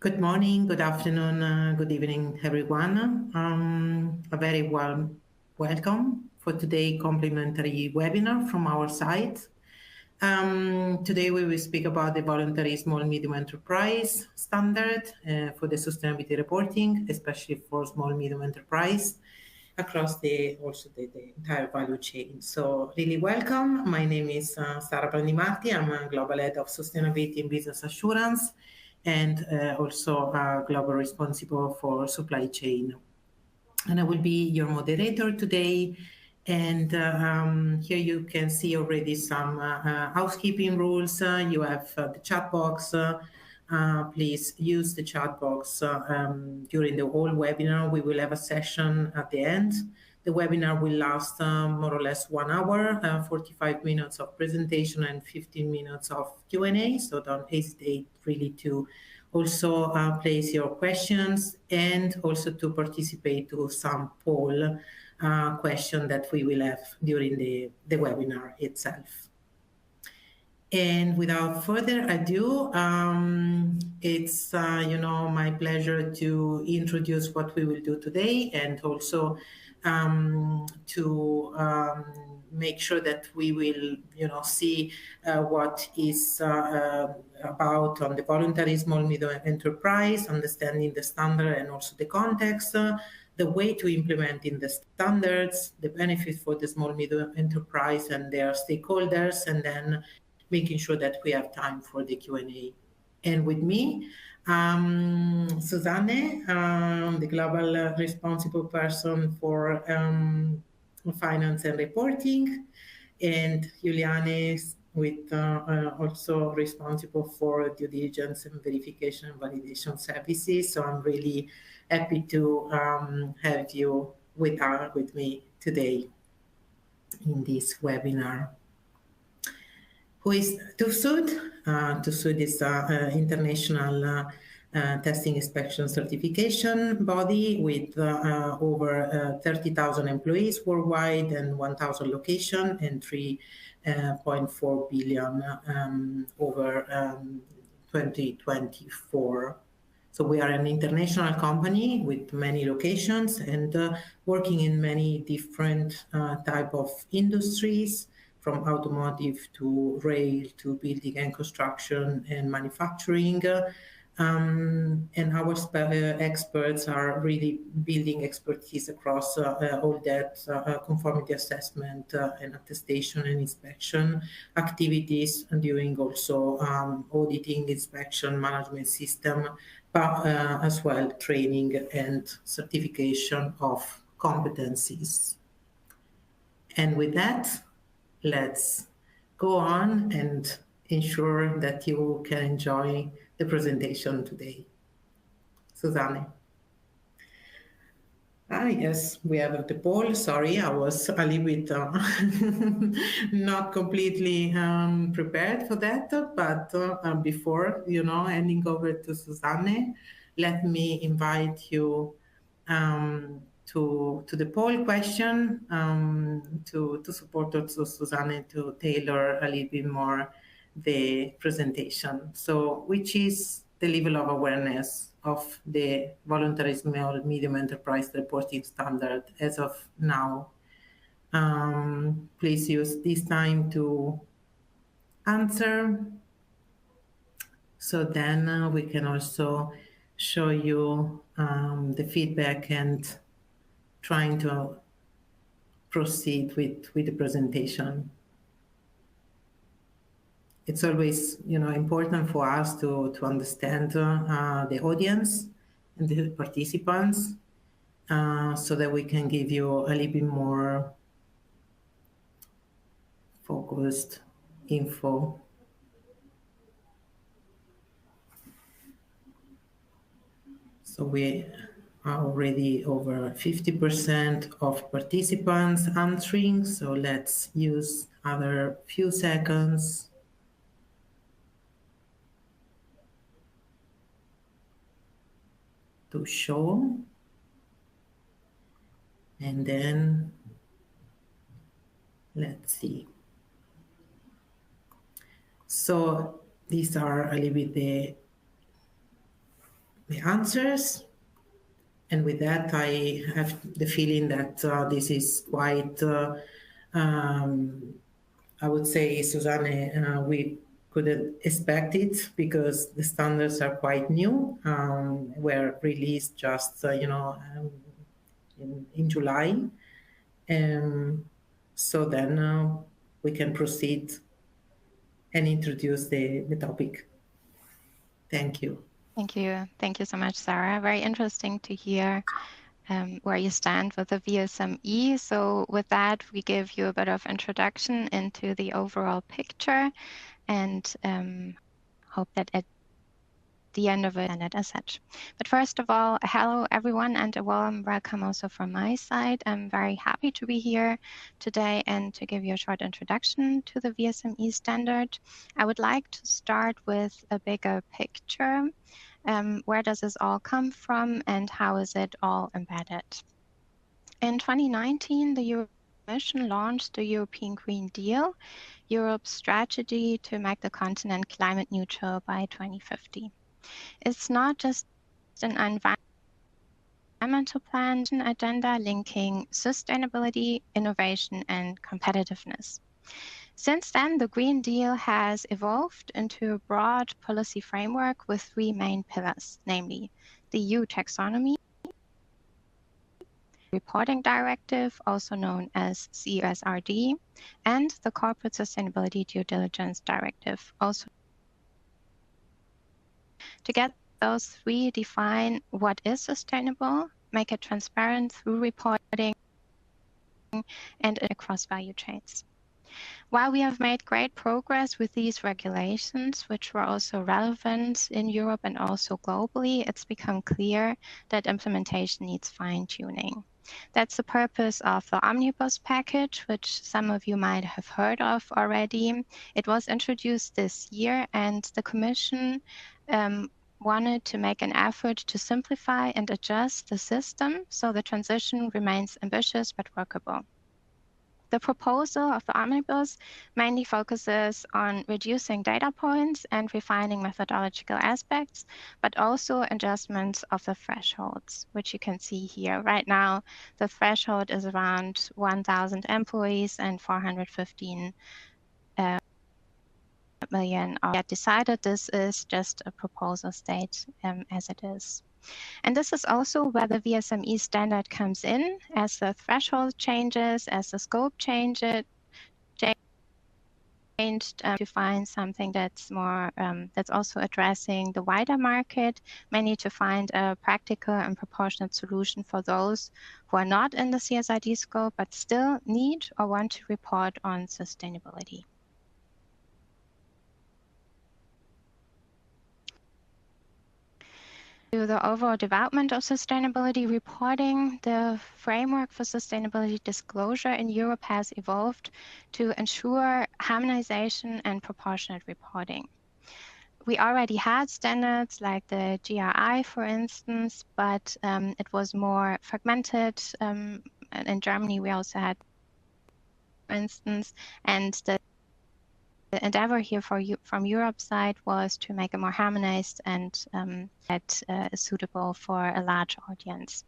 Good morning, good afternoon, good evening, everyone. A very warm welcome for today's complimentary webinar from our side. Today we will speak about the voluntary small medium enterprise standard for the sustainability reporting, especially for small medium enterprise across the entire value chain. So really welcome. My name is Sara Brandimarti. I'm a Global Head of Sustainability and Business Assurance and also global responsible for supply chain. And I will be your moderator today. And here you can see already some housekeeping rules. You have the chat box. Please use the chat box during the whole webinar. We will have a session at the end. The webinar will last more or less 1 hour, 45 minutes of presentation and 15 minutes of Q&A. So don't hesitate really to also place your questions and also to participate to some poll question that we will have during the webinar itself. And without further ado, it's my pleasure to introduce what we will do today and also to make sure that we will see what is about on the voluntary small medium enterprise, understanding the standard and also the context, the way to implement in the standards, the benefits for the small medium enterprise and their stakeholders, and then making sure that we have time for the Q&A. And with me, Susanne, the global responsible person for finance and reporting, and Juliane with also responsible for due diligence and verification and validation services. So I'm really happy to have you with me today in this webinar. Who is TÜV SÜD? TÜV SÜD is an international testing inspection certification body with over 30,000 employees worldwide and 1,000 locations and 3.4 billion over 2024. So we are an international company with many locations and working in many different type of industries, from automotive to rail to building and construction and manufacturing. And our experts are really building expertise across all that conformity assessment and attestation and inspection activities, and doing also auditing, inspection, management system, but as well training and certification of competencies. And with that, let's go on and ensure that you can enjoy the presentation today. Susanne. Yes, we have the poll. Sorry, I was a little bit not completely prepared for that. But before, handing over to Susanne, let me invite you to the poll question to support also Susanne to tailor a little bit more the presentation. So, which is the level of awareness of the voluntary small medium enterprise reporting standard as of now? Please use this time to answer. So then we can also show you the feedback and trying to proceed with the presentation. It's always, important for us to understand the audience and the participants so that we can give you a little bit more focused info. So we are already over 50% of participants answering. So let's use another few seconds to show. And then let's see. So these are a little bit the the answers. And with that, I have the feeling that this is quite, I would say, Susanne, we couldn't expect it because the standards are quite new, were released just, in July. So then we can proceed and introduce the topic. Thank you. Thank you. Thank you so much, Sarah. Very interesting to hear where you stand with the VSME. So with that, we give you a bit of introduction into the overall picture and hope that at the end of it and it as such. But first of all, hello everyone and a warm welcome also from my side. I'm very happy to be here today and to give you a short introduction to the VSME standard. I would like to start with a bigger picture. Where does this all come from and how is it all embedded? In 2019, the European Commission launched the European Green Deal, Europe's strategy to make the continent climate neutral by 2050. It's not just an environmental plan, an agenda linking sustainability, innovation, and competitiveness. Since then, the Green Deal has evolved into a broad policy framework with three main pillars, namely the EU taxonomy, reporting directive, also known as CSRD, and the corporate sustainability due diligence directive, also. Together, those three define what is sustainable, make it transparent through reporting, and across value chains. While we have made great progress with these regulations, which were also relevant in Europe and also globally, it's become clear that implementation needs fine-tuning. That's the purpose of the Omnibus package, which some of you might have heard of already. It was introduced this year, and the Commission wanted to make an effort to simplify and adjust the system so the transition remains ambitious but workable. The proposal of the Omnibus mainly focuses on reducing data points and refining methodological aspects, but also adjustments of the thresholds, which you can see here. Right now, the threshold is around 1,000 employees and 415 million are yet decided. This is just a proposal state as it is. And this is also where the VSME standard comes in, as the threshold changes, as the scope changes, to find something that's more, that's also addressing the wider market, mainly to find a practical and proportionate solution for those who are not in the CSRD scope, but still need or want to report on sustainability. To the overall development of sustainability reporting, the framework for sustainability disclosure in Europe has evolved to ensure harmonization and proportionate reporting. We already had standards like the GRI, for instance, but it was more fragmented. In Germany, we also had, for instance, and the endeavor here from Europe's side was to make it more harmonized and that is suitable for a large audience.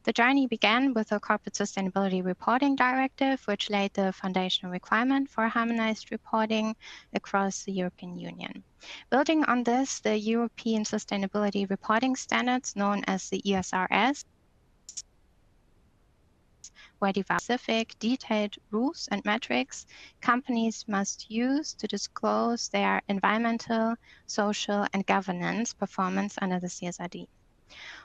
The journey began with the Corporate Sustainability Reporting Directive, which laid the foundational requirement for harmonized reporting across the European Union. Building on this, the European Sustainability Reporting Standards, known as the ESRS, where develop specific detailed rules and metrics companies must use to disclose their environmental, social, and governance performance under the CSRD.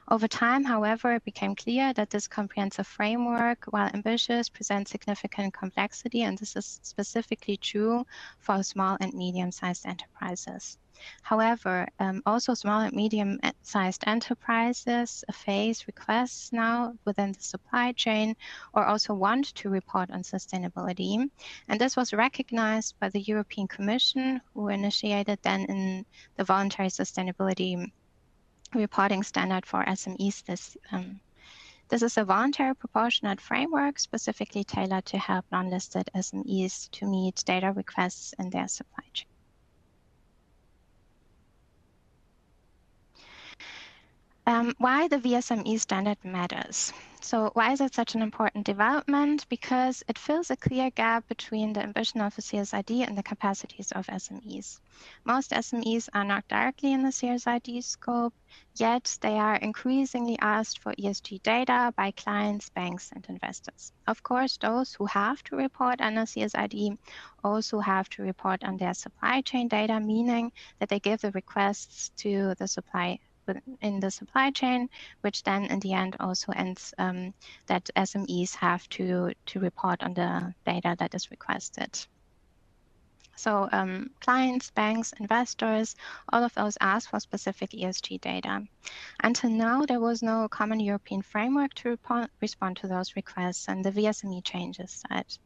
Over time, however, it became clear that this comprehensive framework, while ambitious, presents significant complexity, and this is specifically true for small and medium-sized enterprises. However, also small and medium-sized enterprises face requests now within the supply chain or also want to report on sustainability. And this was recognized by the European Commission, who initiated then in the voluntary sustainability reporting standard for SMEs. This is a voluntary proportionate framework specifically tailored to help non-listed SMEs to meet data requests in their supply chain. Why the VSME standard matters. So why is it such an important development? Because it fills a clear gap between the ambition of the CSRD and the capacities of SMEs. Most SMEs are not directly in the CSRD scope, yet they are increasingly asked for ESG data by clients, banks, and investors. Of course, those who have to report under CSRD also have to report on their supply chain data, meaning that they give the requests to the in the supply chain, which then in the end also ends that SMEs have to report on the data that is requested. So clients, banks, investors, all of those ask for specific ESG data. Until now, there was no common European framework to respond to those requests, and the VSME changes that.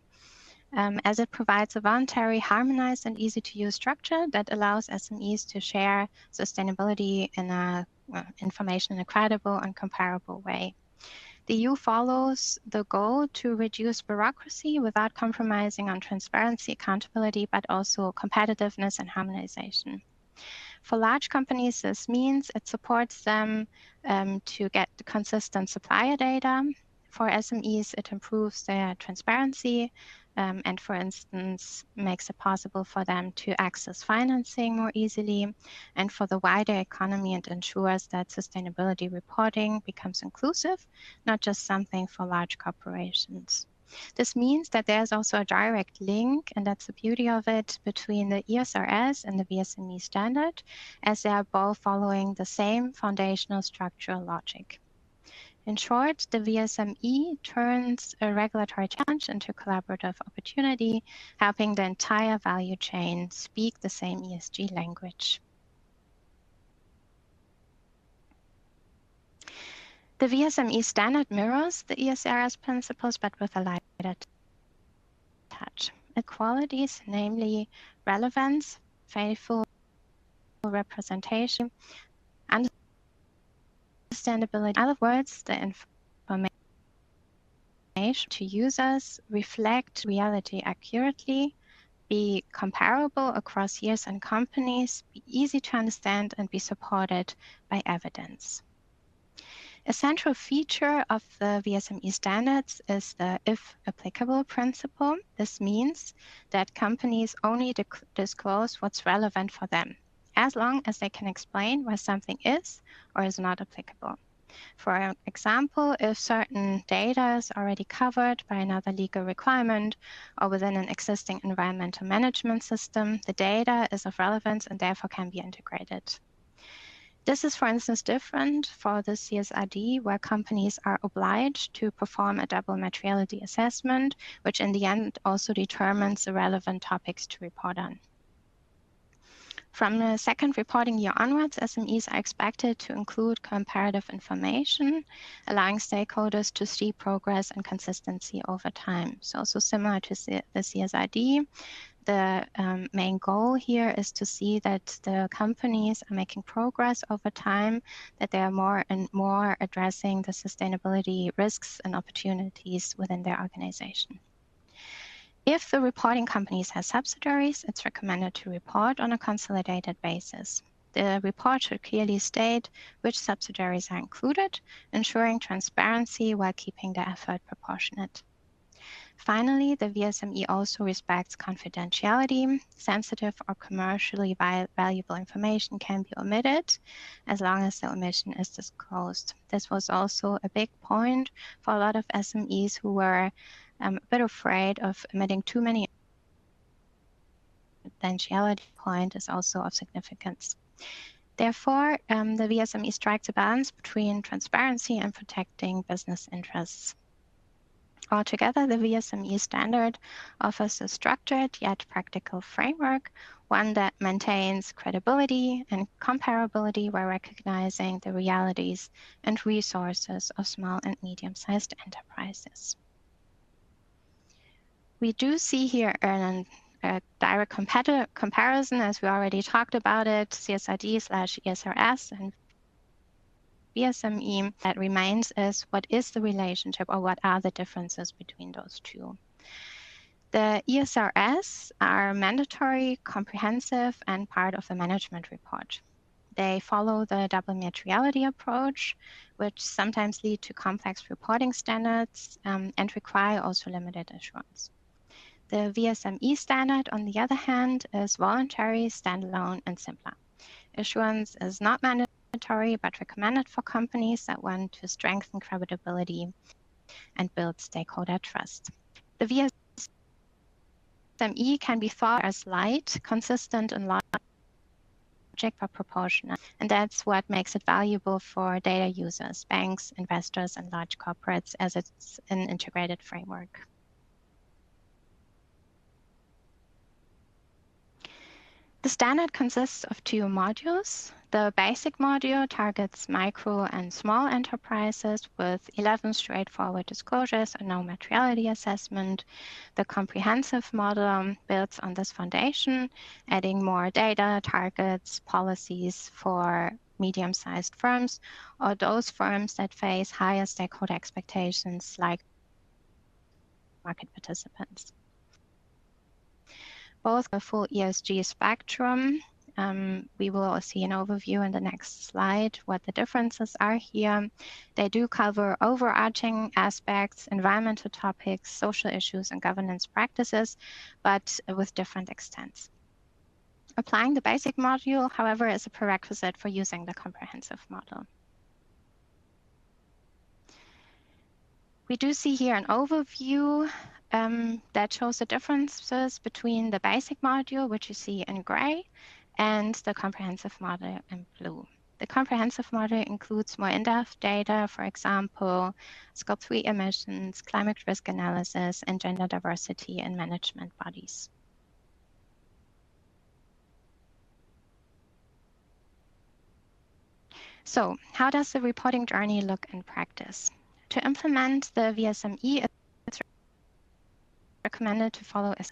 As it provides a voluntary, harmonized, and easy-to-use structure that allows SMEs to share sustainability in information in a credible and comparable way. The EU follows the goal to reduce bureaucracy without compromising on transparency, accountability, but also competitiveness and harmonization. For large companies, this means it supports them to get consistent supplier data. For SMEs, it improves their transparency and, for instance, makes it possible for them to access financing more easily. And for the wider economy, it ensures that sustainability reporting becomes inclusive, not just something for large corporations. This means that there's also a direct link, and that's the beauty of it, between the ESRS and the VSME standard, as they are both following the same foundational structural logic. In short, the VSME turns a regulatory challenge into collaborative opportunity, helping the entire value chain speak the same ESG language. The VSME standard mirrors the ESRS principles, but with a lighter touch. Qualities, namely relevance, faithful representation, understandability. In other words, the information to users reflect reality accurately, be comparable across years and companies, be easy to understand, and be supported by evidence. A central feature of the VSME standards is the if applicable principle. This means that companies only disclose what's relevant for them, as long as they can explain why something is or is not applicable. For example, if certain data is already covered by another legal requirement or within an existing environmental management system, the data is of relevance and therefore can be integrated. This is, for instance, different for the CSRD, where companies are obliged to perform a double materiality assessment, which in the end also determines the relevant topics to report on. From the second reporting year onwards, SMEs are expected to include comparative information, allowing stakeholders to see progress and consistency over time. So similar to the CSRD, the main goal here is to see that the companies are making progress over time, that they are more and more addressing the sustainability risks and opportunities within their organization. If the reporting companies have subsidiaries, it's recommended to report on a consolidated basis. The report should clearly state which subsidiaries are included, ensuring transparency while keeping the effort proportionate. Finally, the VSME also respects confidentiality. Sensitive or commercially valuable information can be omitted as long as the omission is disclosed. This was also a big point for a lot of SMEs who were a bit afraid of omitting too many. Confidentiality point is also of significance. Therefore, the VSME strikes a balance between transparency and protecting business interests. Altogether, the VSME standard offers a structured yet practical framework, one that maintains credibility and comparability while recognizing the realities and resources of small and medium-sized enterprises. We do see here a direct comparison, as we already talked about it, CSRD/ESRS and VSME. That remains is what is the relationship or what are the differences between those two. The ESRS are mandatory, comprehensive, and part of the management report. They follow the double materiality approach, which sometimes lead to complex reporting standards and require also limited assurance. The VSME standard, on the other hand, is voluntary, standalone, and simpler. Assurance is not mandatory, but recommended for companies that want to strengthen credibility and build stakeholder trust. The VSME can be thought as light, consistent, and logic, but proportionate. And that's what makes it valuable for data users, banks, investors, and large corporates, as it's an integrated framework. The standard consists of 2 modules. The basic module targets micro and small enterprises with 11 straightforward disclosures and no materiality assessment. The comprehensive model builds on this foundation, adding more data, targets, policies for medium-sized firms or those firms that face higher stakeholder expectations like market participants. Both a full ESG spectrum. We will see an overview in the next slide what the differences are here. They do cover overarching aspects, environmental topics, social issues, and governance practices, but with different extents. Applying the basic module, however, is a prerequisite for using the comprehensive model. We do see here an overview that shows the differences between the basic module, which you see in gray, and the comprehensive model in blue. The comprehensive model includes more in-depth data, for example, Scope 3 emissions, climate risk analysis, and gender diversity in management bodies. So, how does the reporting journey look in practice? To implement the VSME, it's recommended to follow a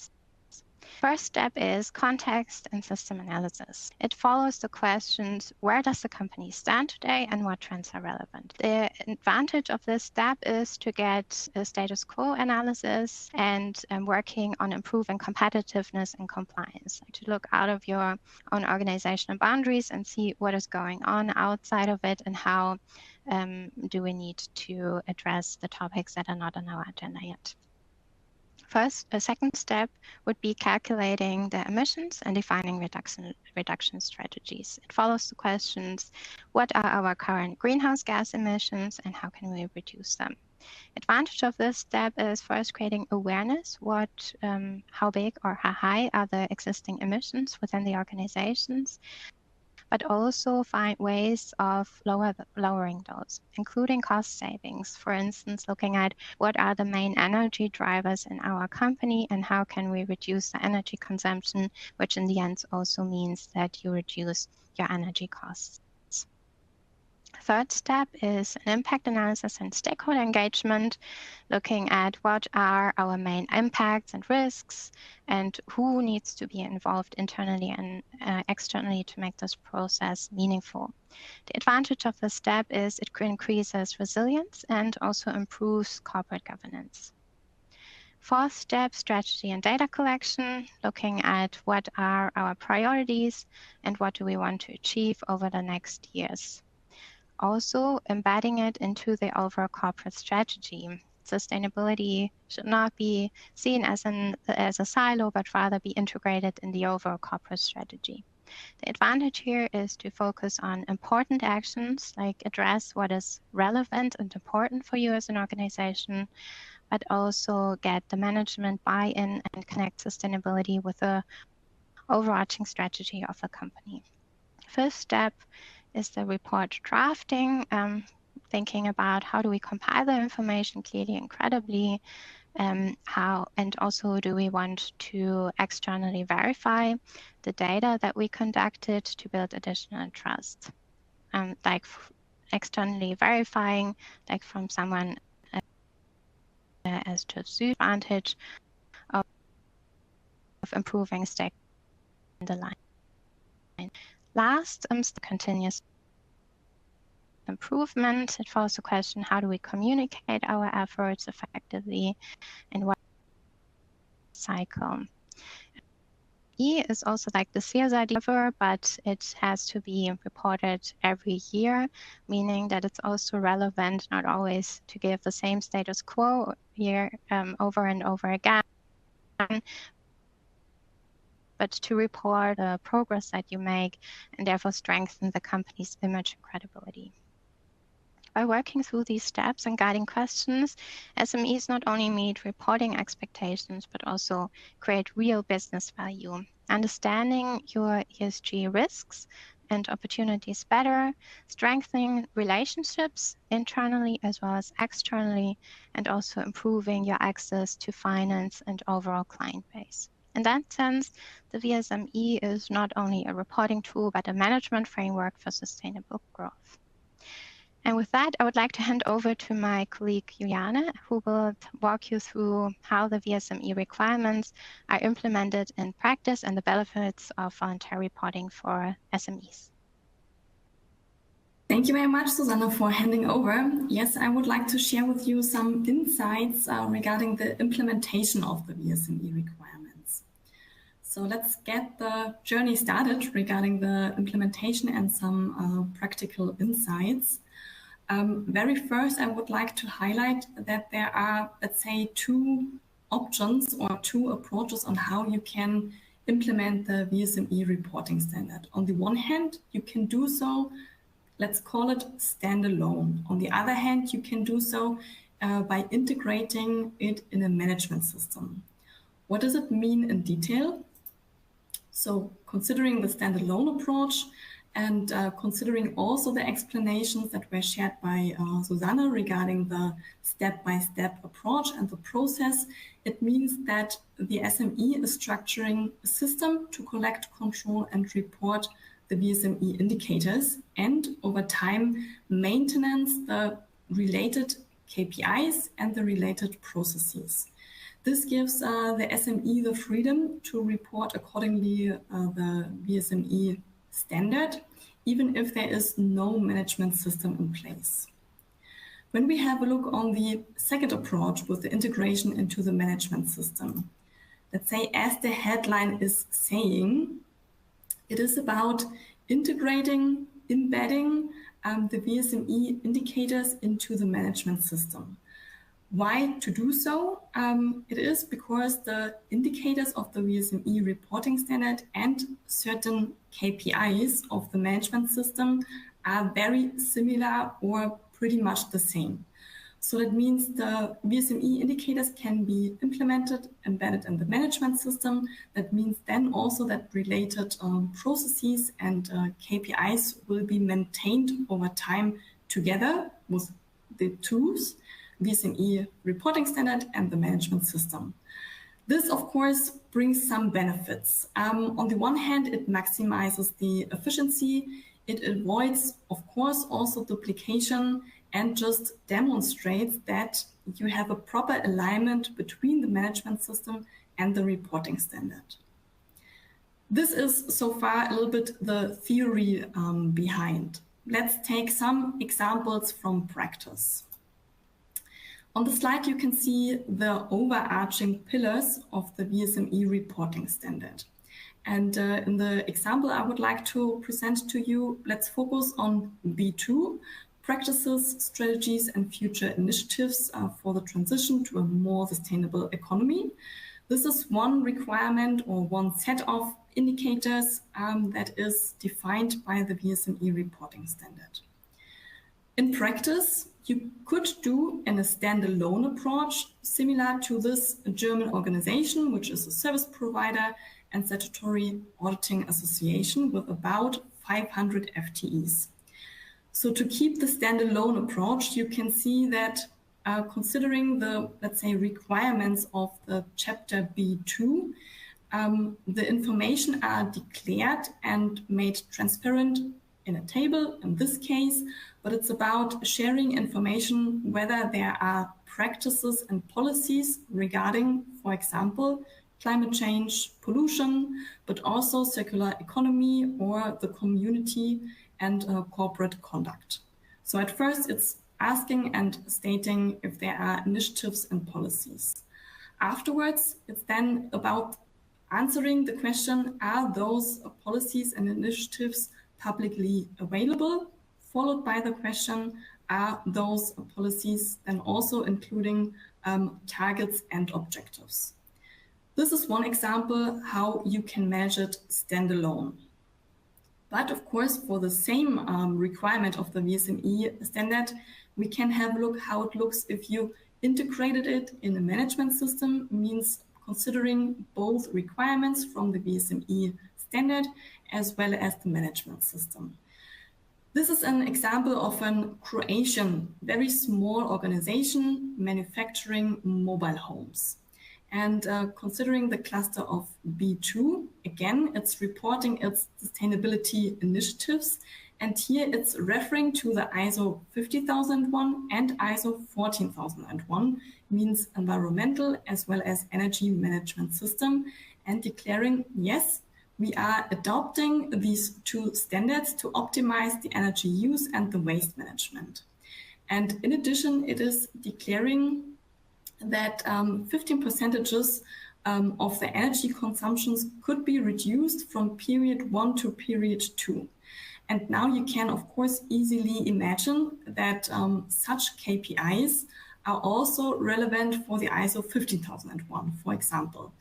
first step is context and system analysis. It follows the questions, where does the company stand today and what trends are relevant? The advantage of this step is to get a status quo analysis and working on improving competitiveness and compliance. To look out of your own organizational boundaries and see what is going on outside of it and how do we need to address the topics that are not on our agenda yet. First, a second step would be calculating the emissions and defining reduction strategies. It follows the questions, what are our current greenhouse gas emissions and how can we reduce them? Advantage of this step is first creating awareness, how big or how high are the existing emissions within the organizations, but also find ways of lowering those, including cost savings. For instance, looking at what are the main energy drivers in our company and how can we reduce the energy consumption, which in the end also means that you reduce your energy costs. Third step is an impact analysis and stakeholder engagement, looking at what are our main impacts and risks and who needs to be involved internally and externally to make this process meaningful. The advantage of this step is it increases resilience and also improves corporate governance. Fourth step, strategy and data collection, looking at what are our priorities and what do we want to achieve over the next years. Also, embedding it into the overall corporate strategy. Sustainability should not be seen as a silo, but rather be integrated in the overall corporate strategy. The advantage here is to focus on important actions, like address what is relevant and important for you as an organization, but also get the management buy-in and connect sustainability with the overarching strategy of the company. Fifth step is the report drafting, thinking about how do we compile the information clearly and credibly, and also do we want to externally verify the data that we conducted to build additional trust. Like externally verifying, like from someone as TÜV SÜD, advantage of improving stakeholder in the line. Last, the continuous improvement. It follows the question, how do we communicate our efforts effectively and what cycle? VSME is also like the CSRD, but it has to be reported every year, meaning that it's also relevant not always to give the same status quo year over and over again, but to report the progress that you make and therefore strengthen the company's image and credibility. By working through these steps and guiding questions, SMEs not only meet reporting expectations, but also create real business value. Understanding your ESG risks and opportunities better, strengthening relationships internally as well as externally, and also improving your access to finance and overall client base. In that sense, the VSME is not only a reporting tool, but a management framework for sustainable growth. And with that, I would like to hand over to my colleague Juliane, who will walk you through how the VSME requirements are implemented in practice and the benefits of voluntary reporting for SMEs. Thank you very much, Susanne, for handing over. Yes, I would like to share with you some insights regarding the implementation of the VSME requirements. So let's get the journey started regarding the implementation and some practical insights. Very first, I would like to highlight that there are, let's say, two options or two approaches on how you can implement the VSME reporting standard. On the one hand, you can do so, let's call it standalone. On the other hand, you can do so by integrating it in a management system. What does it mean in detail? So considering the standalone approach, and considering also the explanations that were shared by Susanne regarding the step-by-step approach and the process, it means that the SME is structuring a system to collect, control, and report the VSME indicators, and over time, maintenance the related KPIs and the related processes. This gives the SME the freedom to report accordingly the VSME standard, even if there is no management system in place. When we have a look on the second approach with the integration into the management system, let's say as the headline is saying, it is about integrating, embedding the VSME indicators into the management system. Why to do so? It is because the indicators of the VSME reporting standard and certain KPIs of the management system are very similar or pretty much the same. So that means the VSME indicators can be implemented, embedded in the management system. That means then also that related processes and KPIs will be maintained over time together with the tools, VSME reporting standard and the management system. This, of course, brings some benefits. On the one hand, it maximizes the efficiency. It avoids, of course, also duplication and just demonstrates that you have a proper alignment between the management system and the reporting standard. This is so far a little bit the theory behind. Let's take some examples from practice. On the slide, you can see the overarching pillars of the VSME reporting standard. And in the example I would like to present to you, let's focus on B2, practices, strategies, and future initiatives for the transition to a more sustainable economy. This is one requirement or one set of indicators that is defined by the VSME reporting standard. In practice, you could do in a standalone approach similar to this German organization, which is a service provider and statutory auditing association with about 500 FTEs. So to keep the standalone approach, you can see that considering the, let's say, requirements of the chapter B2, the information are declared and made transparent in a table in this case, but it's about sharing information whether there are practices and policies regarding, for example, climate change, pollution, but also circular economy or the community and corporate conduct. So at first it's asking and stating if there are initiatives and policies. Afterwards, it's then about answering the question, are those policies and initiatives publicly available? Followed by the question, are those policies then also including targets and objectives? This is one example how you can manage it standalone. But of course, for the same requirement of the VSME standard, we can have a look how it looks if you integrated it in a management system, means considering both requirements from the VSME standard as well as the management system. This is an example of a Croatian, very small organization manufacturing mobile homes. And considering the cluster of B2, again, it's reporting its sustainability initiatives. And here it's referring to the ISO 50001 and ISO 14001, means environmental as well as energy management system, and declaring, yes, we are adopting these two standards to optimize the energy use and the waste management. And in addition, it is declaring that 15% of the energy consumptions could be reduced from period 1 to period 2. And now you can, of course, easily imagine that such KPIs are also relevant for the ISO 15001, for example.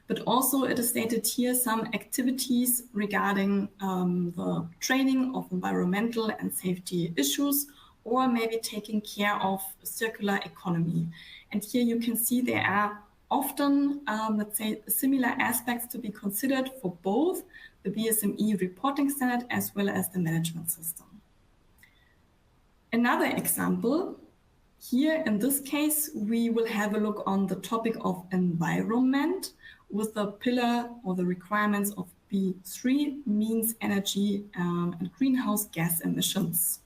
But also it is stated here some activities regarding the training of environmental and safety issues, or maybe taking care of circular economy. And here you can see there are often, let's say, similar aspects to be considered for both the VSME reporting standard as well as the management system. Another example, here in this case, we will have a look on the topic of environment with the pillar or the requirements of B3, means energy and greenhouse gas emissions.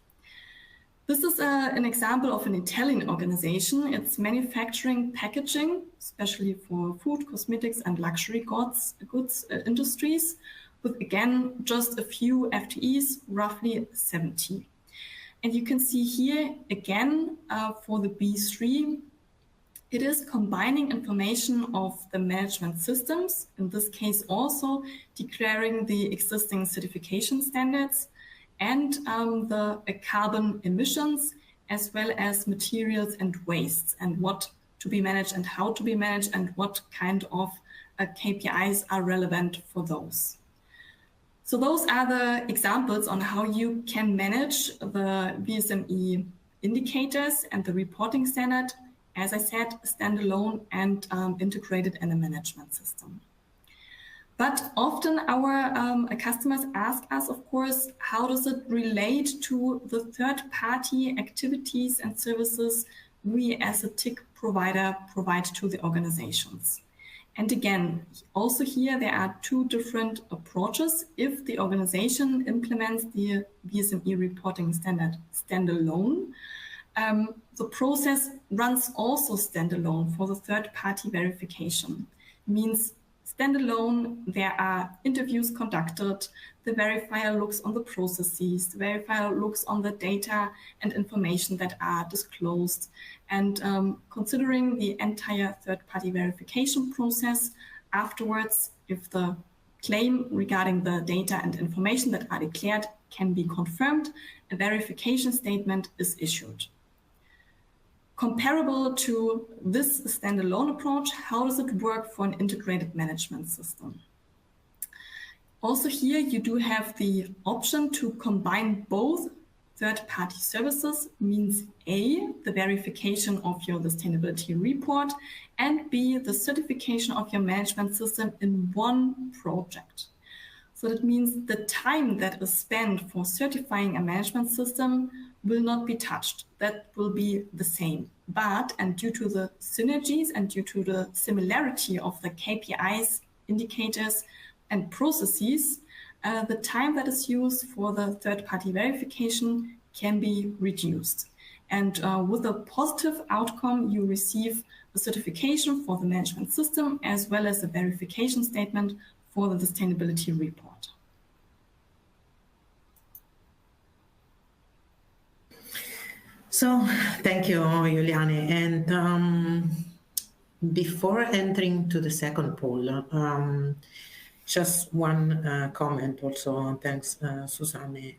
This is an example of an Italian organization. It's manufacturing packaging, especially for food, cosmetics, and luxury goods industries, with again just a few FTEs, roughly 70. And you can see here again for the B3, it is combining information of the management systems, in this case also declaring the existing certification standards, and the carbon emissions, as well as materials and wastes, and what to be managed and how to be managed, and what kind of KPIs are relevant for those. So those are the examples on how you can manage the VSME indicators and the reporting standard, as I said, standalone and integrated in a management system. But often our customers ask us, of course, how does it relate to the third-party activities and services we as a TIC provider provide to the organizations? And again, also here there are two different approaches. If the organization implements the VSME reporting standard standalone, the process runs also standalone for the third-party verification. Means standalone, there are interviews conducted, the verifier looks on the processes, the verifier looks on the data and information that are disclosed. And considering the entire third-party verification process, afterwards, if the claim regarding the data and information that are declared can be confirmed, a verification statement is issued. Comparable to this standalone approach, how does it work for an integrated management system? Also here, you do have the option to combine both third-party services, means A, the verification of your sustainability report, and B, the certification of your management system in one project. So that means the time that is spent for certifying a management system will not be touched. That will be the same. But, and due to the synergies and due to the similarity of the KPIs, indicators, and processes, the time that is used for the third-party verification can be reduced. And with a positive outcome, you receive a certification for the management system as well as a verification statement for the sustainability report. So thank you, Juliane. And before entering to the second poll, just one comment also, thanks Susanne.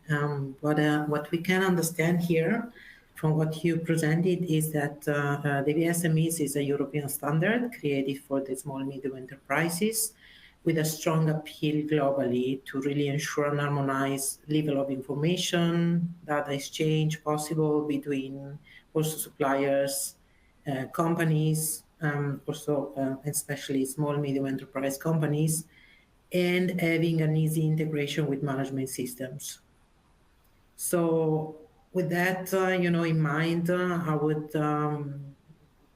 What we can understand here from what you presented is that the VSMEs is a European standard created for the small medium enterprises with a strong appeal globally to really ensure an harmonized level of information, data exchange possible between also suppliers, companies, also especially small medium enterprise companies, and having an easy integration with management systems. So with that, in mind, I would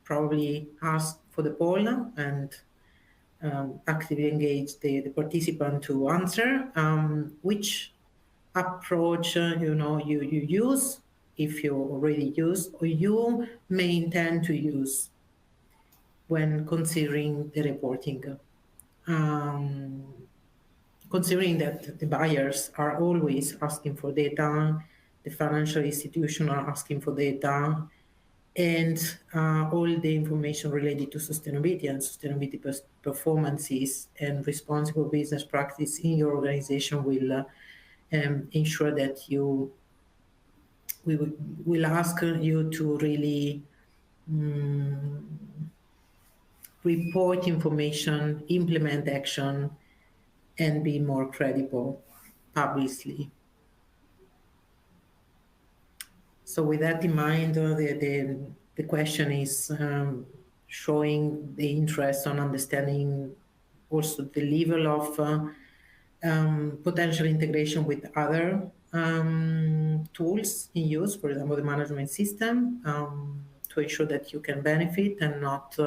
probably ask for the poll and actively engage the participant to answer which approach you use, if you already use, or you may intend to use when considering the reporting. Considering that the buyers are always asking for data, the financial institutions are asking for data, and all the information related to sustainability and sustainability performances and responsible business practice in your organization will ensure that we will ask you to really report information, implement action, and be more credible publicly. So with that in mind, the question is showing the interest on understanding also the level of potential integration with other tools in use, for example, the management system, to ensure that you can benefit and not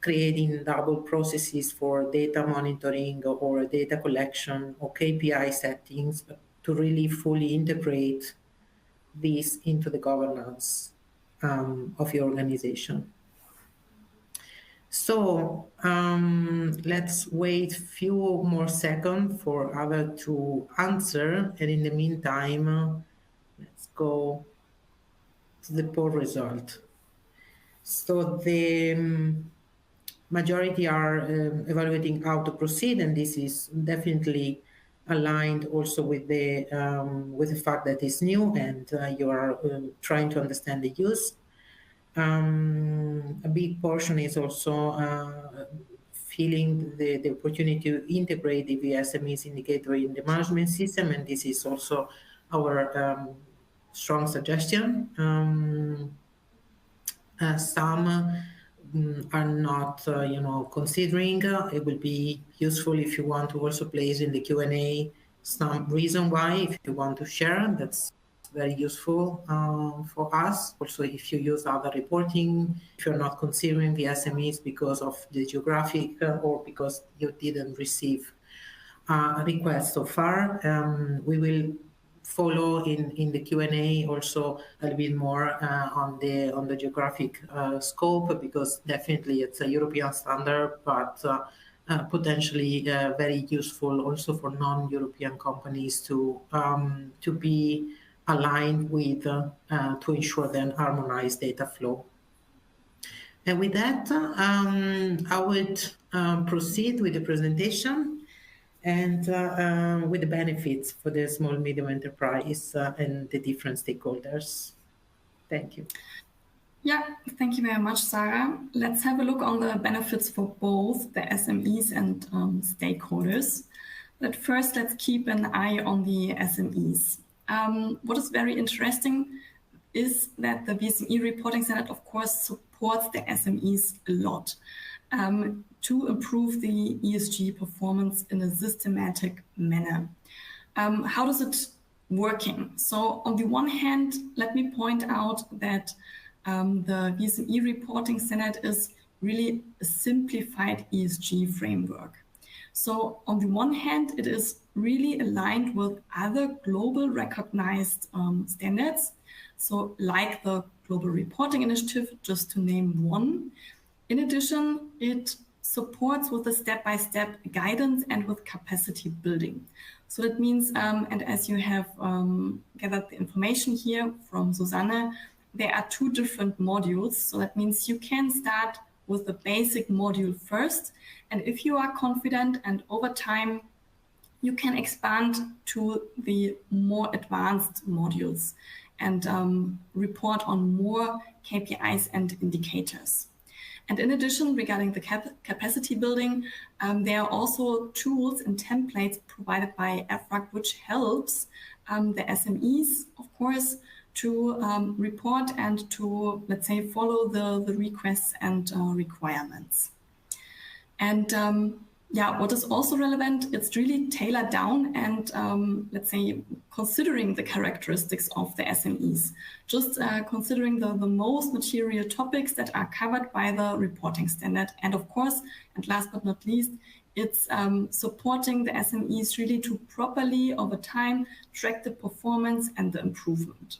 creating double processes for data monitoring or data collection or KPI settings, but to really fully integrate this into the governance of your organization. So let's wait a few more seconds for others to answer. And in the meantime, let's go to the poll result. So the majority are evaluating how to proceed, and this is definitely aligned also with the fact that it's new and you are trying to understand the use. A big portion is also feeling the opportunity to integrate the VSMEs indicator in the management system, and this is also our strong suggestion. Some are not, considering. It will be useful if you want to also place in the Q&A some reason why, if you want to share. That's very useful for us. Also, if you use other reporting, if you're not considering the SMEs because of the geographic or because you didn't receive a request so far, we will follow in the Q&A also a little bit more on the geographic scope, because definitely it's a European standard, but potentially very useful also for non-European companies to be aligned with to ensure the harmonized data flow. And with that, I would proceed with the presentation and with the benefits for the small medium enterprise and the different stakeholders. Thank you. Yeah, thank you very much, Sarah. Let's have a look on the benefits for both the SMEs and stakeholders. But first, let's keep an eye on the SMEs. What is very interesting is that the VSME reporting standard, of course, supports the SMEs a lot to improve the ESG performance in a systematic manner. How does it working? So on the one hand, let me point out that the VSME reporting standard is really a simplified ESG framework. So on the one hand, it is really aligned with other global recognized standards. So like the Global Reporting Initiative, just to name one. In addition, it supports with a step-by-step guidance and with capacity building. So that means, and as you have gathered the information here from Susanne, there are two different modules. So that means you can start with the basic module first. And if you are confident and over time, you can expand to the more advanced modules and report on more KPIs and indicators. And in addition, regarding the capacity building, there are also tools and templates provided by EFRAG, which helps the SMEs, of course, to report and to, let's say, follow the requests and requirements. And yeah, what is also relevant, it's really tailored down and let's say considering the characteristics of the SMEs, just considering the most material topics that are covered by the reporting standard. And of course, and last but not least, it's supporting the SMEs really to properly over time track the performance and the improvement.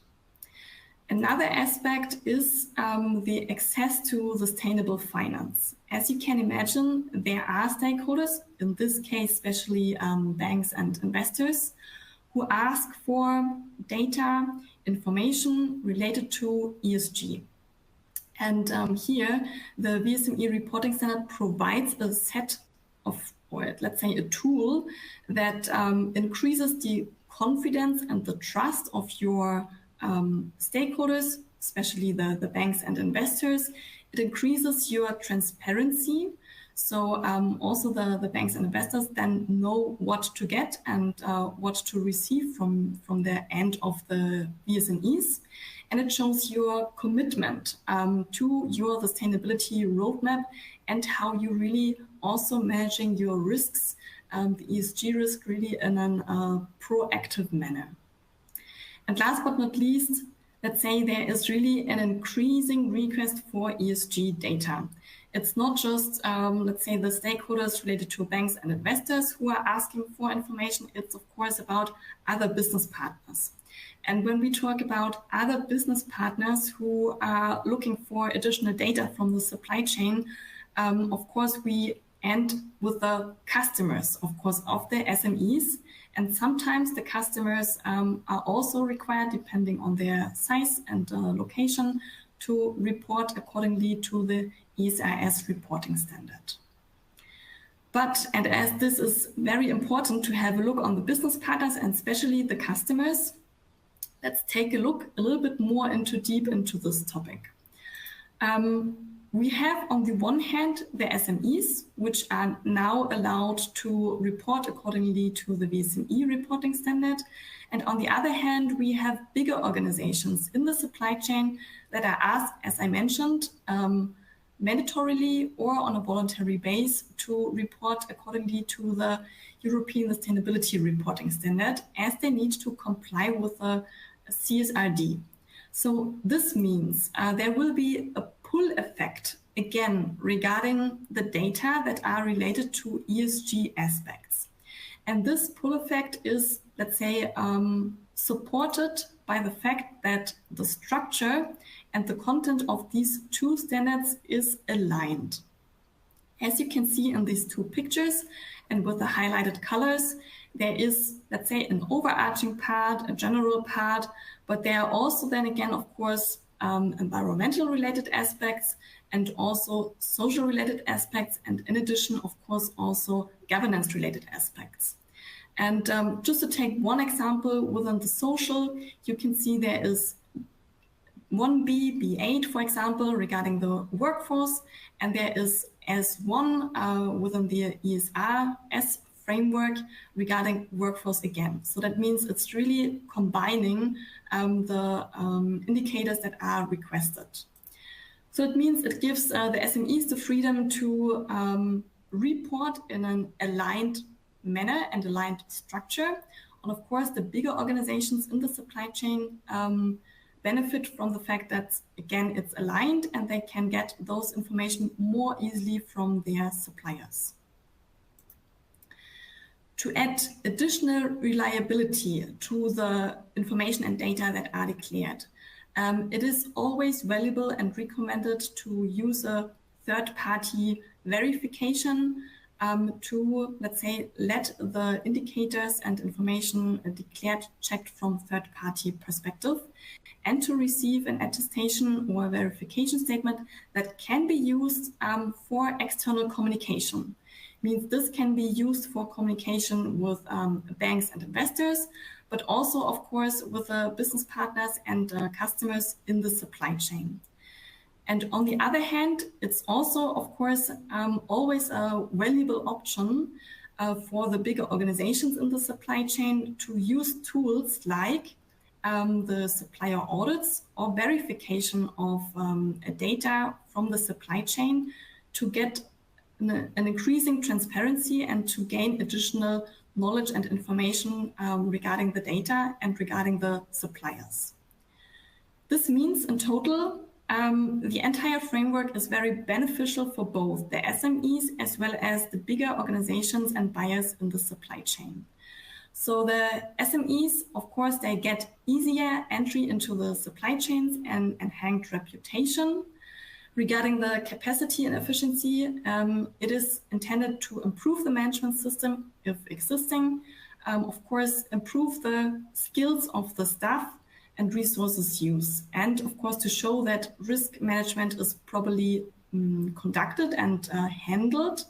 Another aspect is the access to sustainable finance. As you can imagine, there are stakeholders, in this case, especially banks and investors, who ask for data, information related to ESG. And here, the VSME reporting standard provides a set of, or let's say a tool that increases the confidence and the trust of your stakeholders, especially the banks and investors. It increases your transparency. So also the banks and investors then know what to get and what to receive from the end of the VSMEs. And it shows your commitment to your sustainability roadmap and how you really also managing your risks, the ESG risk really in a proactive manner. And last but not least, let's say there is really an increasing request for ESG data. It's not just, let's say, the stakeholders related to banks and investors who are asking for information. It's, of course, about other business partners. And when we talk about other business partners who are looking for additional data from the supply chain, of course, we end with the customers, of course, of the SMEs. And sometimes the customers are also required, depending on their size and location, to report accordingly to the ESRS reporting standard. But, and as this is very important to have a look on the business partners and especially the customers, let's take a look a little bit more deep into this topic. We have on the one hand the SMEs, which are now allowed to report accordingly to the VSME reporting standard. And on the other hand, we have bigger organizations in the supply chain that are asked, as I mentioned, mandatorily or on a voluntary base to report accordingly to the European Sustainability Reporting Standard, as they need to comply with the CSRD. So this means there will be a pull effect, again, regarding the data that are related to ESG aspects. And this pull effect is, let's say, supported by the fact that the structure and the content of these two standards is aligned. As you can see in these two pictures and with the highlighted colors, there is, let's say, an overarching part, a general part, but there are also then again, of course, environmental related aspects and also social related aspects, and in addition, of course, also governance related aspects. And just to take one example within the social, you can see there is 1B, B8, for example, regarding the workforce, and there is S1 within the ESRS framework regarding workforce again. So that means it's really combining the indicators that are requested. So it means it gives the SMEs the freedom to report in an aligned manner and aligned structure. And of course, the bigger organizations in the supply chain benefit from the fact that, again, it's aligned and they can get those information more easily from their suppliers. To add additional reliability to the information and data that are declared, it is always valuable and recommended to use a third-party verification to, let's say, let the indicators and information declared checked from third-party perspective, and to receive an attestation or a verification statement that can be used for external communication. Means this can be used for communication with banks and investors, but also, of course, with business partners and customers in the supply chain. And on the other hand, it's also, of course, always a valuable option for the bigger organizations in the supply chain to use tools like the supplier audits or verification of data from the supply chain to get an increasing transparency and to gain additional knowledge and information regarding the data and regarding the suppliers. This means in total, the entire framework is very beneficial for both the SMEs as well as the bigger organizations and buyers in the supply chain. So the SMEs, of course, they get easier entry into the supply chains and enhanced reputation. Regarding the capacity and efficiency, it is intended to improve the management system if existing, of course, improve the skills of the staff and resources use, and of course to show that risk management is properly conducted and handled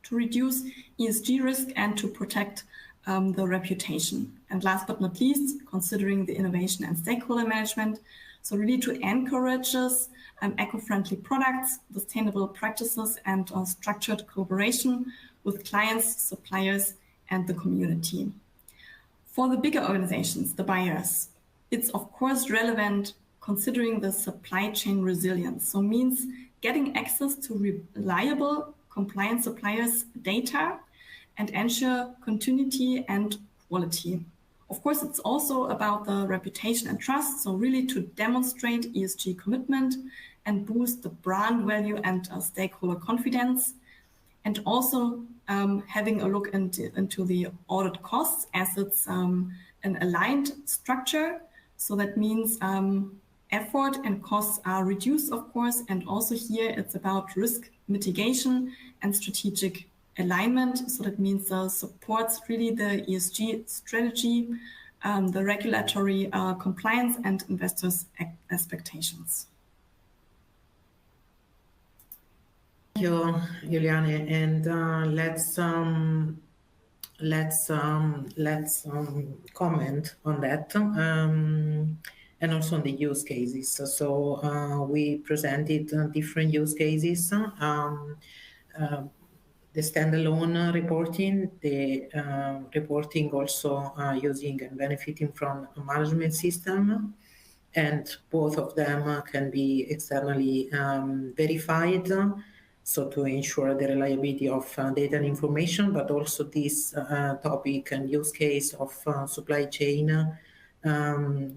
to reduce ESG risk and to protect the reputation. And last but not least, considering the innovation and stakeholder management, so really to encourage us eco-friendly products, sustainable practices, and structured cooperation with clients, suppliers, and the community. For the bigger organizations, the buyers, it's of course relevant considering the supply chain resilience. So means getting access to reliable, compliant suppliers' data and ensure continuity and quality. Of course, it's also about the reputation and trust. So really to demonstrate ESG commitment and boost the brand value and stakeholder confidence. And also having a look into the audit costs as it's an aligned structure. So that means effort and costs are reduced, of course, and also here it's about risk mitigation and strategic alignment. So that means supports really the ESG strategy, the regulatory compliance and investors' expectations. Thank you, Juliane, and let's comment on that and also on the use cases. So we presented different use cases, the standalone reporting, the reporting also using and benefiting from a management system, and both of them can be externally verified. So to ensure the reliability of data and information, but also this topic and use case of supply chain.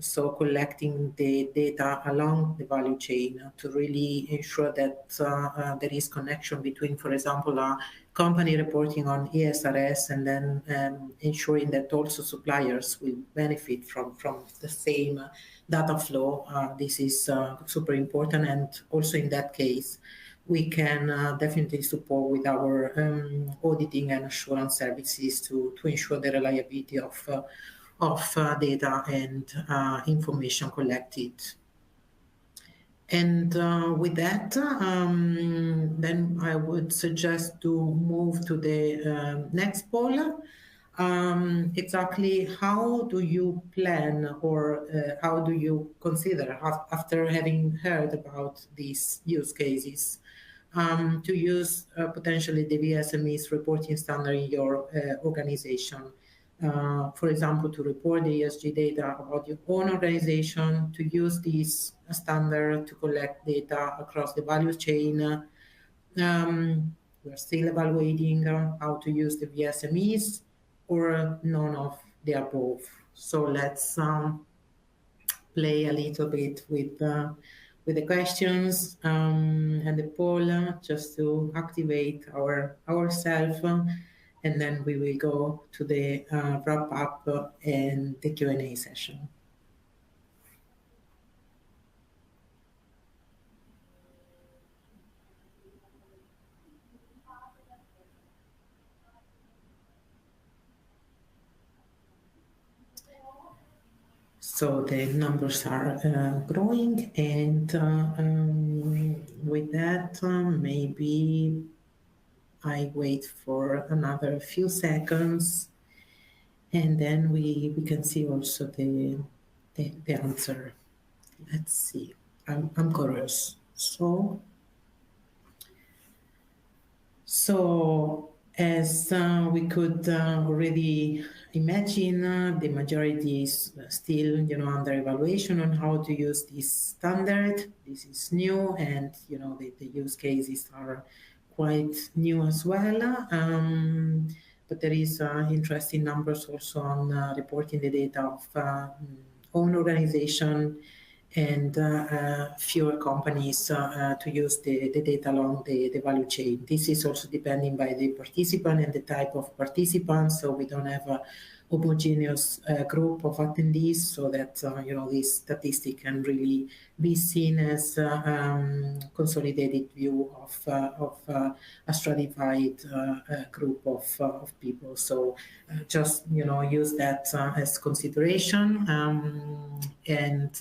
So collecting the data along the value chain to really ensure that there is connection between, for example, a company reporting on ESRS and then ensuring that also suppliers will benefit from the same data flow. This is super important, and also in that case, we can definitely support with our auditing and assurance services to ensure the reliability of data and information collected. And with that, then I would suggest to move to the next poll. Exactly how do you plan, or how do you consider, after having heard about these use cases, to use potentially the VSMEs reporting standard in your organization? For example, to report the ESG data about your own organization, to use this standard to collect data across the value chain. We're still evaluating how to use the VSMEs, or none of the above. So let's play a little bit with the questions and the poll just to activate ourselves, and then we will go to the wrap up and the Q&A session. So the numbers are growing, and with that, maybe I wait for another few seconds, and then we can see also the answer. Let's see. I'm curious. So as we could already imagine, the majority is still, under evaluation on how to use this standard. This is new, and the use cases are quite new as well. But there is interesting numbers also on reporting the data of own organization, and fewer companies to use the data along the value chain. This is also depending by the participant and the type of participants, so we don't have a homogeneous group of attendees, so that this statistic can really be seen as consolidated view of a stratified group of people. So just use that as consideration, and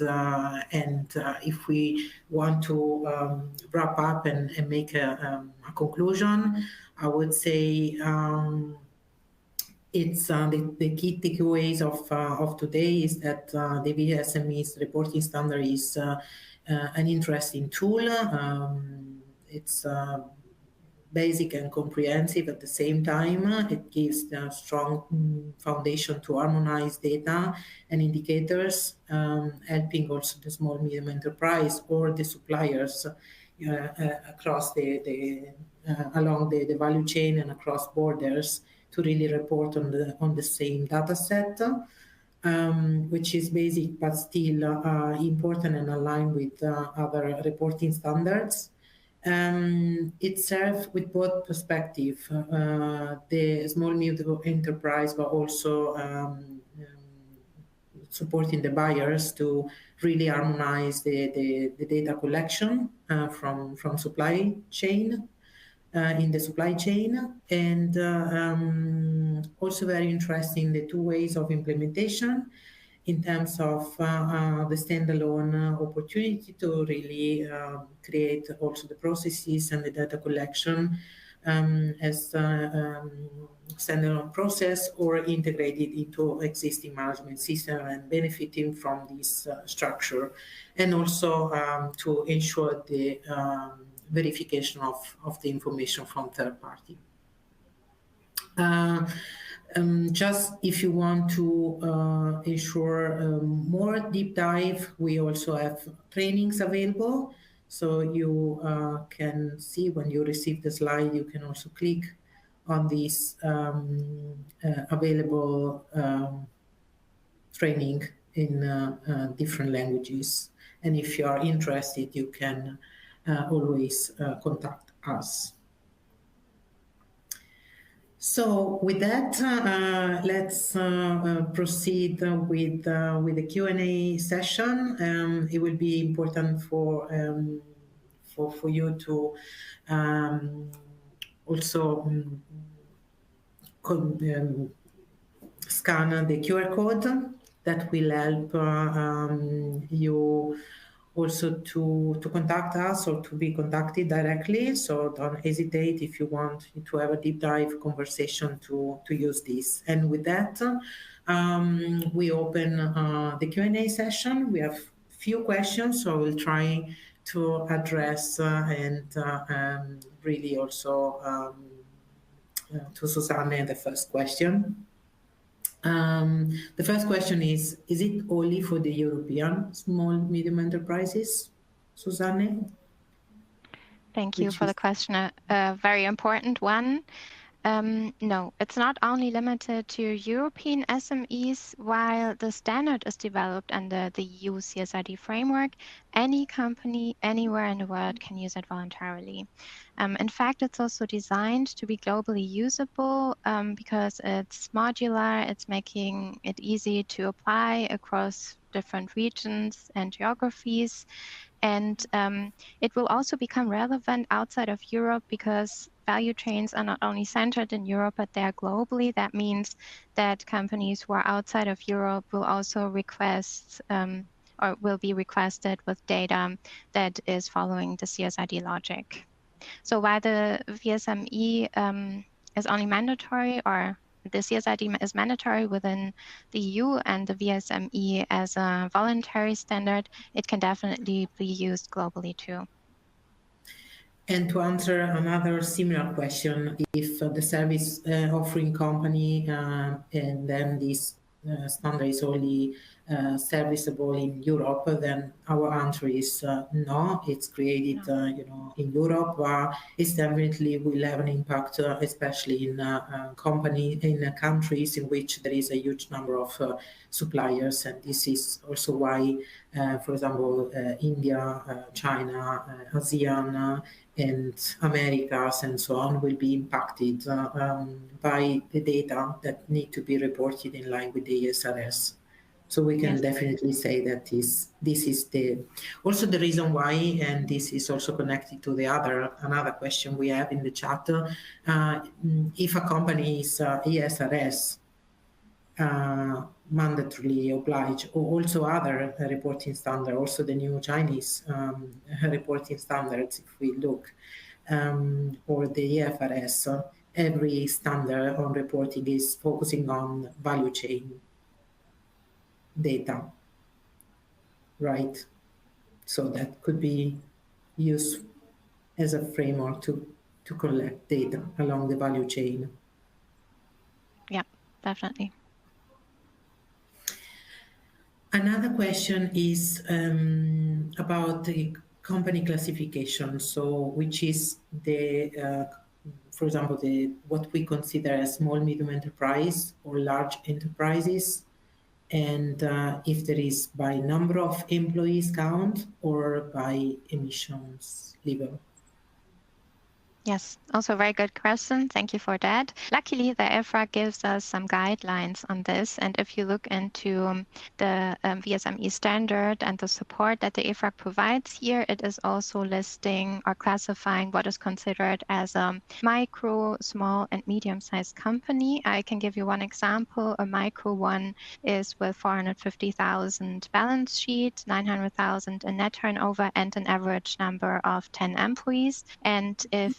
if we want to wrap up and make a conclusion, I would say it's the key takeaways of today is that the VSME's reporting standard is an interesting tool. It's basic and comprehensive at the same time. It gives a strong foundation to harmonize data and indicators, helping also the small medium enterprise or the suppliers across along the value chain and across borders to really report on the same data set, which is basic but still important and aligned with other reporting standards. It serves with both perspective, the small medium enterprise, but also supporting the buyers to really harmonize the data collection from supply chain, in the supply chain, and also very interesting the two ways of implementation in terms of the standalone opportunity to really create also the processes and the data collection as standalone process, or integrated into existing management system and benefiting from this structure, and also to ensure the verification of the information from third party. Just if you want to ensure more deep dive, we also have trainings available. So you can see when you receive the slide, you can also click on this available training in different languages. And if you are interested, you can always contact us. So with that, let's proceed with the Q&A session. It will be important for you to also scan the QR code. That will help you also to contact us or to be contacted directly. So don't hesitate if you want to have a deep dive conversation to use this. And with that, we open the Q&A session. We have few questions, so we'll try to address and really also to Susanne the first question. The first question is it only for the European small medium enterprises, Susanne? Thank you for the question, a very important one. No, it's not only limited to European SMEs. While the standard is developed under the EU CSRD framework, any company anywhere in the world can use it voluntarily. In fact, it's also designed to be globally usable because it's modular, it's making it easy to apply across different regions and geographies. And it will also become relevant outside of Europe because value chains are not only centered in Europe, but they are globally. That means that companies who are outside of Europe will also request or will be requested with data that is following the CSRD logic. So while the VSME is only mandatory, or the CSRD is mandatory within the EU and the VSME as a voluntary standard, it can definitely be used globally too. And to answer another similar question, if the service offering company and then this standard is only serviceable in Europe, then our answer is no. It's created, you know, in Europe. It definitely will have an impact, especially in countries in which there is a huge number of suppliers, and this is also why, for example, India, China, ASEAN, and Americas and so on will be impacted by the data that need to be reported in line with the ESRS. So we can definitely say that this is also the reason why, and this is also connected to the another question we have in the chat. If a company is ESRS mandatorily obliged, or also other reporting standards, also the new Chinese reporting standards, if we look, or the EFRS, every standard on reporting is focusing on value chain data, right? So that could be used as a framework to collect data along the value chain. Yeah, definitely. Another question is about the company classification. So, which is the, for example, what we consider a small, medium enterprise or large enterprises, and if there is by number of employees count or by emissions level. Yes, also a very good question. Thank you for that. Luckily, the EFRAG gives us some guidelines on this. And if you look into the VSME standard and the support that the EFRAG provides here, it is also listing or classifying what is considered as a micro, small, and medium-sized company. I can give you one example. A micro one is with 450,000 balance sheet, 900,000 in net turnover, and an average number of 10 employees. And if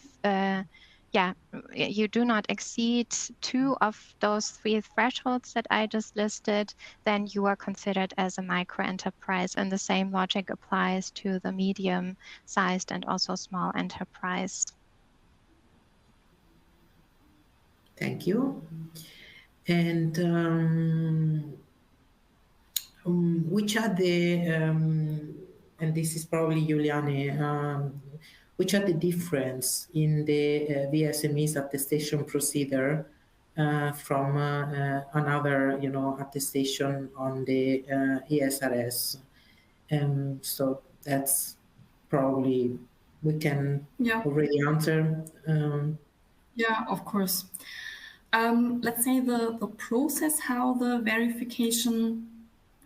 you do not exceed 2 of those 3 thresholds that I just listed, then you are considered as a micro enterprise. And the same logic applies to the medium-sized and also small enterprise. Thank you. And which are the, and this is probably Juliane, which are the difference in the VSME's attestation procedure from another, you know, attestation on the ESRS? So that's probably we can already answer. Yeah, of course. Let's say the process, how the verification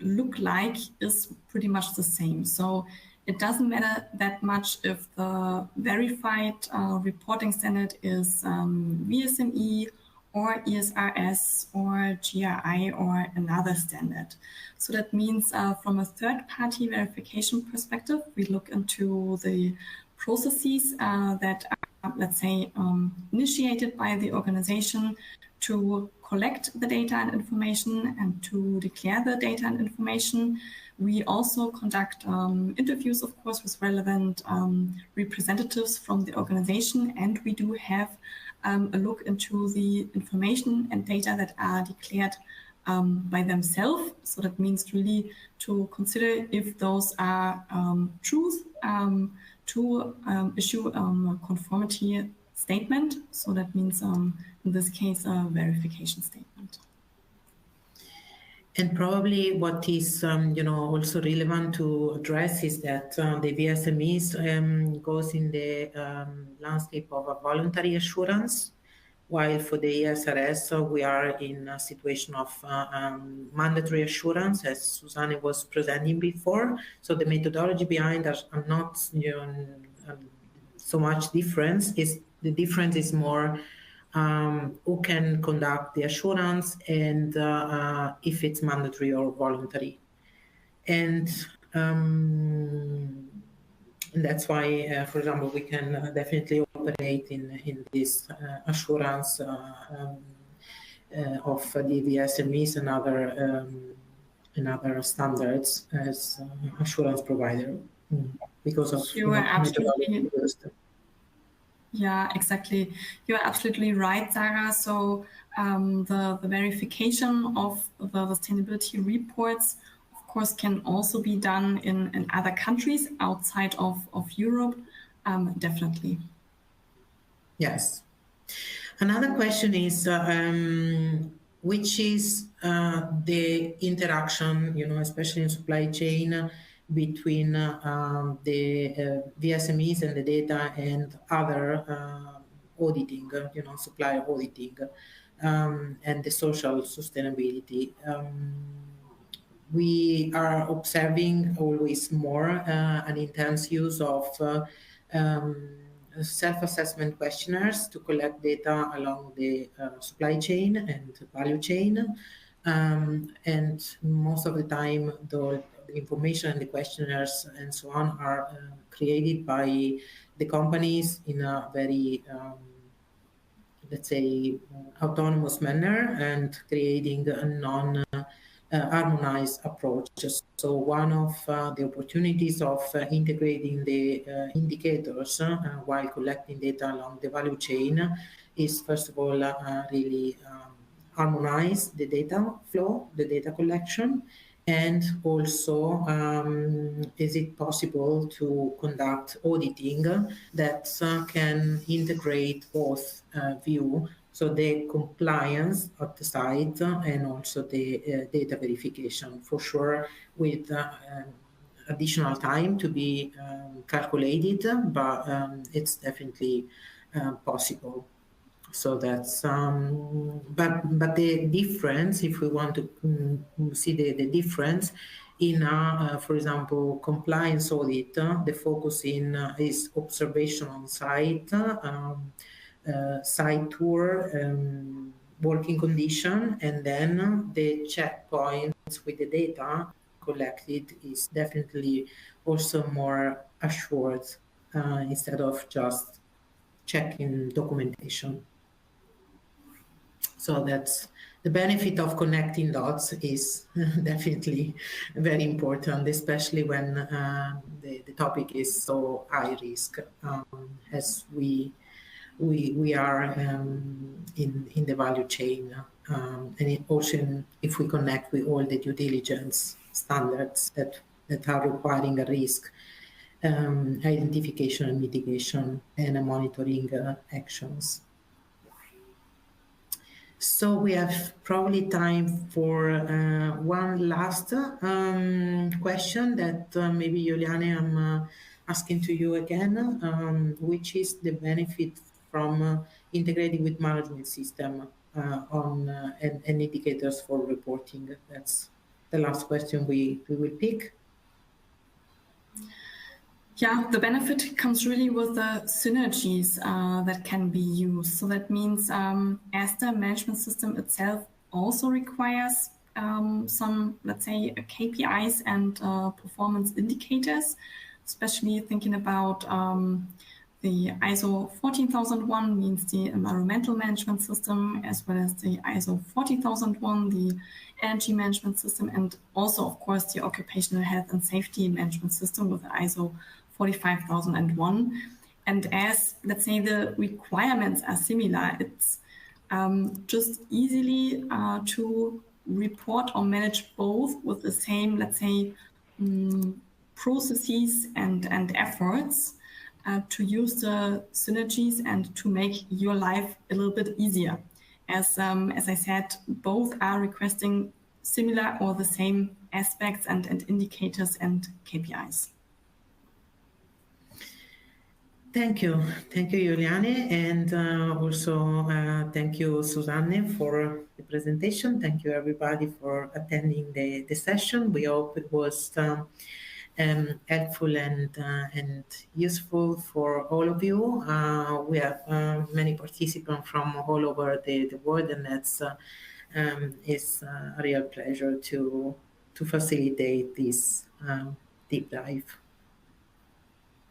look like, is pretty much the same. So it doesn't matter that much if the verified reporting standard is VSME or ESRS or GRI or another standard. So that means from a third-party verification perspective, we look into the processes that are, let's say, initiated by the organization to collect the data and information and to declare the data and information. We also conduct interviews, of course, with relevant representatives from the organization, and we do have a look into the information and data that are declared by themselves. So that means really to consider if those are truth, to issue a conformity statement. So that means in this case a verification statement. And probably what is you know, also relevant to address is that the VSMEs goes in the landscape of a voluntary assurance, while for the ESRS we are in a situation of mandatory assurance, as Susanne was presenting before. So the methodology behind us are not, you know, so much difference. Is The difference is more who can conduct the assurance and if it's mandatory or voluntary. And that's why, for example, we can definitely operate in this assurance of the VSMEs and other standards as assurance provider because of you are absolutely exactly. You are absolutely right, Sarah. So the verification of the sustainability reports, of course, can also be done in other countries outside of Europe. Definitely. Yes. Another question is, which is the interaction, especially in supply chain, between the VSMEs and the data and other auditing, supplier auditing, and the social sustainability. We are observing always more an intense use of self-assessment questionnaires to collect data along the supply chain and value chain. And most of the time, the information and the questionnaires and so on are created by the companies in a very, let's say, autonomous manner and creating a non-harmonized approach. So one of the opportunities of integrating the indicators while collecting data along the value chain is, first of all, really harmonize the data flow, the data collection, and also is it possible to conduct auditing that can integrate both view, so the compliance at the site and also the data verification, for sure, with additional time to be calculated, but it's definitely possible. So that's, but the difference, if we want to see the difference in, for example, compliance audit, the focus is observation on site, site tour, working condition, and then the checkpoints with the data collected is definitely also more assured instead of just checking documentation. So that's the benefit of connecting dots is definitely very important, especially when the topic is so high risk, as we are in the value chain, and it also, if we connect with all the due diligence standards that are requiring a risk identification and mitigation and monitoring actions. So we have probably time for one last question that maybe, Juliane, I'm asking to you again, which is the benefit from integrating with management system on and indicators for reporting. That's the last question we will pick. Yeah, the benefit comes really with the synergies that can be used. So that means as the management system itself also requires some, let's say, KPIs and performance indicators, especially thinking about the ISO 14001 means the environmental management system, as well as the ISO 40001, the energy management system, and also, of course, the occupational health and safety management system with the ISO 45001. And as, let's say, the requirements are similar, it's just easily to report or manage both with the same, let's say, processes and efforts to use the synergies and to make your life a little bit easier. As I said, both are requesting similar or the same aspects and indicators and KPIs. Thank you, Juliane, and also thank you, Susanne, for the presentation. Thank you, everybody, for attending the session. We hope it was helpful and useful for all of you. We have many participants from all over the world, and it's a real pleasure to facilitate this deep dive.